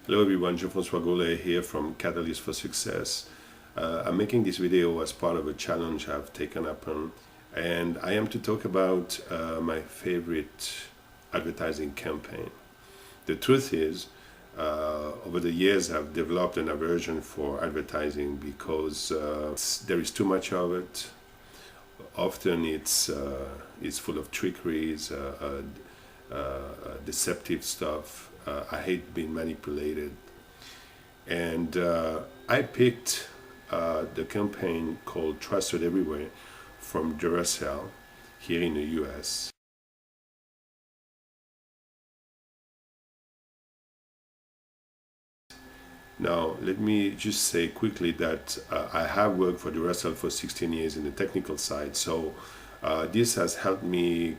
Hello everyone, Jean-François Goulet here from Catalyst for Success. I'm making this video as part of a challenge I've taken up on, and I am to talk about my favorite advertising campaign. The truth is, over the years I've developed an aversion for advertising because there is too much of it. Often it's full of trickeries, deceptive stuff. I hate being manipulated. And I picked the campaign called Trusted Everywhere from Duracell here in the US. Now, let me just say quickly that I have worked for Duracell for 16 years in the technical side, so this has helped me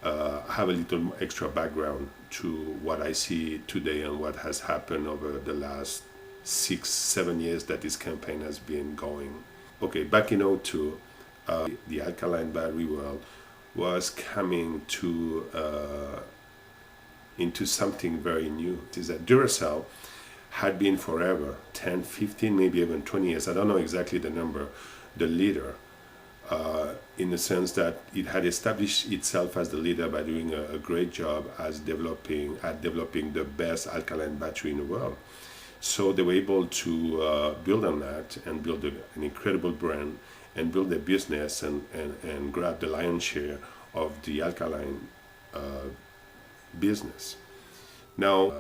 have a little extra background to what I see today and what has happened over the last 6-7 years that this campaign has been going. Okay, back in '02, the alkaline battery world was coming into something very new. It is that Duracell had been forever, 10, 15, maybe even 20 years, I don't know exactly the number, the leader, in the sense that it had established itself as the leader by doing a great job at developing the best alkaline battery in the world. So they were able to build on that and build an incredible brand and build a business and grab the lion's share of the alkaline business. Now,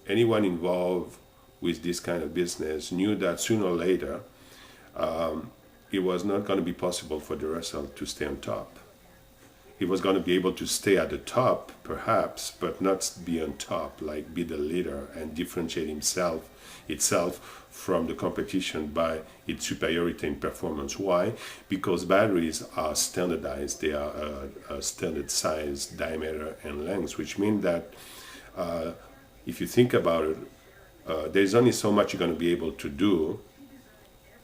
anyone involved with this kind of business knew that sooner or later it was not going to be possible for Duracell to stay on top. It was going to be able to stay at the top, perhaps, but not be on top, like be the leader and differentiate itself from the competition by its superiority in performance. Why? Because batteries are standardized. They are a standard size, diameter, and length, which means that if you think about it, there's only so much you're going to be able to do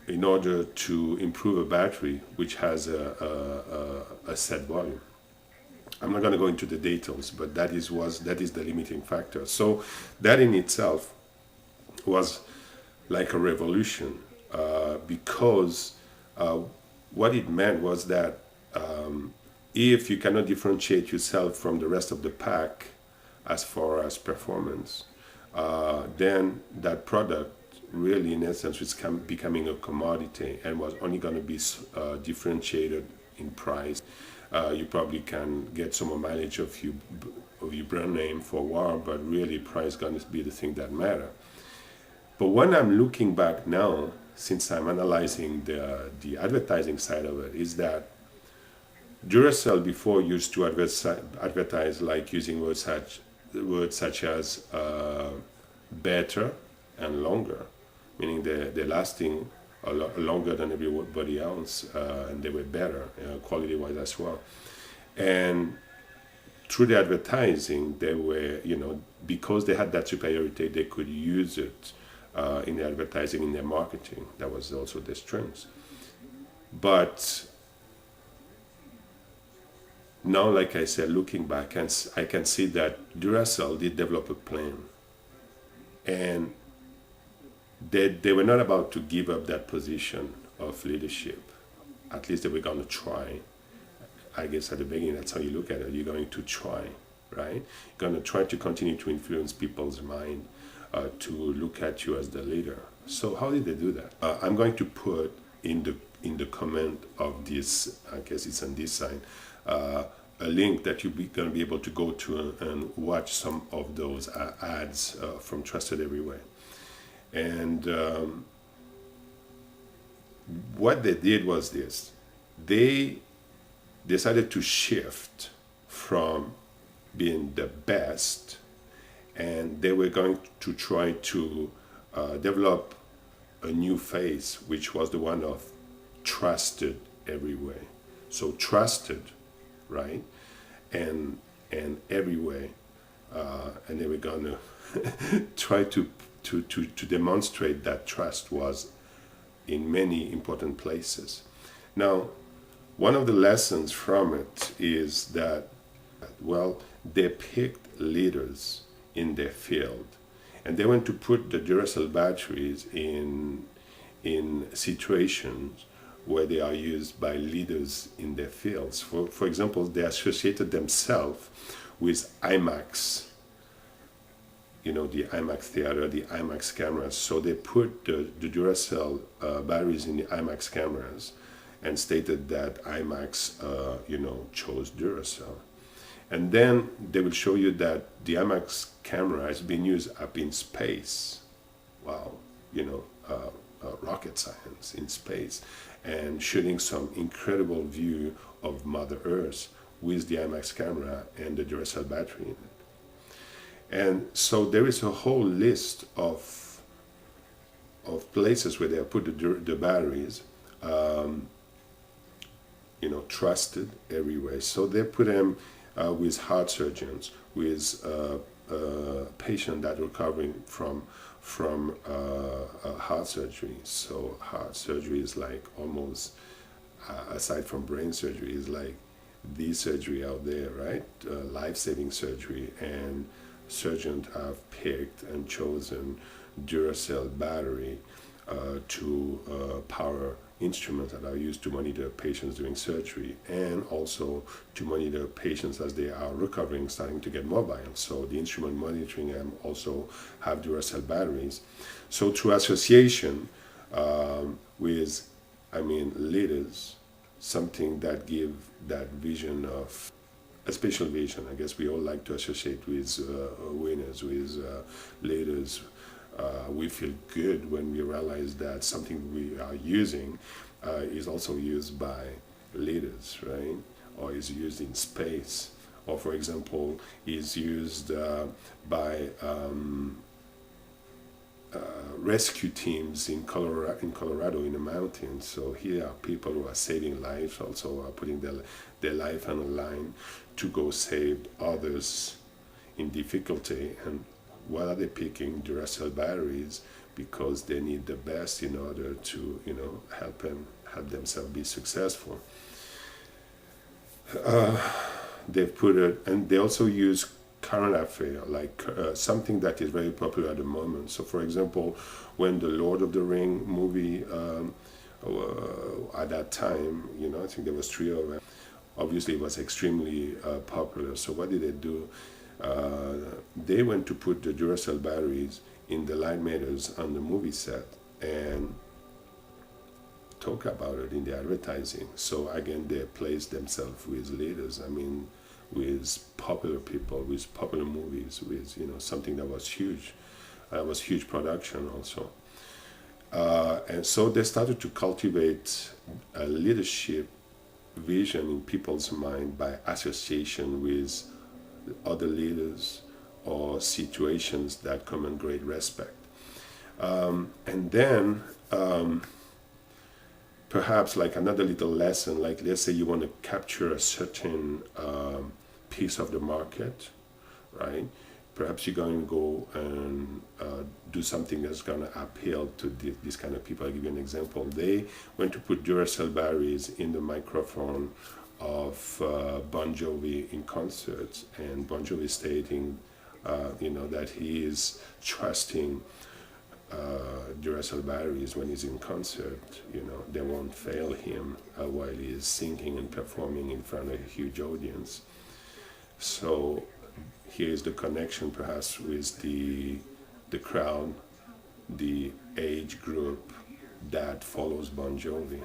in order to improve a battery which has a set volume. I'm not going to go into the details, but that is the limiting factor. So that in itself was like a revolution because what it meant was that if you cannot differentiate yourself from the rest of the pack as far as performance, then that product really, in essence, was becoming a commodity and was only going to be differentiated in price. You probably can get some more mileage of your brand name for a while, but really price is going to be the thing that matter. But when I'm looking back now, since I'm analyzing the advertising side of it, is that Duracell before used to advertise like using words such as better and longer, meaning they're lasting a lot longer than everybody else, and they were better quality-wise as well. And through the advertising, they were, because they had that superiority, they could use it in the advertising, in their marketing. That was also their strength. But now, like I said, looking back, I can see that Duracell did develop a plan. And they were not about to give up that position of leadership. At least they were going to try. I guess at the beginning, that's how you look at it. You're going to try, right? You're going to try to continue to influence people's mind to look at you as the leader. So how did they do that? I'm going to put in the comment of this, I guess it's on this side, a link that you're going to be able to go to and watch some of those ads from Trusted Everywhere. And what they did was this. They decided to shift from being the best, and they were going to try to develop a new phase, which was the one of trusted everywhere. So trusted, right? And everywhere. And they were going to try to demonstrate that trust was in many important places. Now, one of the lessons from it is that, well, they picked leaders in their field. And they went to put the Duracell batteries in situations where they are used by leaders in their fields. For example, they associated themselves with IMAX, the IMAX theater, the IMAX cameras. So they put the Duracell batteries in the IMAX cameras and stated that IMAX, chose Duracell. And then they will show you that the IMAX camera is being used up in space. Wow, rocket science in space, and shooting some incredible view of Mother Earth with the IMAX camera and the Duracell battery in it. And so there is a whole list of places where they have put the batteries, trusted everywhere. So they put them with heart surgeons, with patients that are recovering from heart surgery. So heart surgery is like almost, aside from brain surgery, is like the surgery out there, right? Life-saving surgery. And surgeons have picked and chosen Duracell battery to power instruments that are used to monitor patients during surgery, and also to monitor patients as they are recovering, starting to get mobile. So the instrument monitoring them also have Duracell batteries. So through association with, leaders, something that give that vision of a special vision. I guess we all like to associate with winners, with leaders. We feel good when we realize that something we are using is also used by leaders, right? Or is used in space. Or, for example, is used by rescue teams in Colorado in the mountains. So here are people who are saving lives, also are putting their life on the line to go save others in difficulty. And what are they picking? Duracell batteries, because they need the best in order to, help themselves be successful. They've put it, and they also use current affair, like something that is very popular at the moment. So, for example, when the Lord of the Ring movie, at that time, I think there was 3 of them. Obviously, it was extremely popular. So, what did they do? They went to put the Duracell batteries in the light meters on the movie set and talk about it in the advertising. So again, they placed themselves with leaders. With popular people, with popular movies, with something that was huge. Was huge production also. And so they started to cultivate a leadership vision in people's mind by association with other leaders or situations that command great respect. And then perhaps like another little lesson, like let's say you want to capture a certain piece of the market, right? Perhaps you're going to go and do something that's going to appeal to these kind of people. I'll give you an example. They went to put Duracell batteries in the microphone of Bon Jovi in concerts, and Bon Jovi stating, that he is trusting Duracell batteries when he's in concert. They won't fail him while he is singing and performing in front of a huge audience. So here's the connection perhaps with the crowd, the age group that follows Bon Jovi.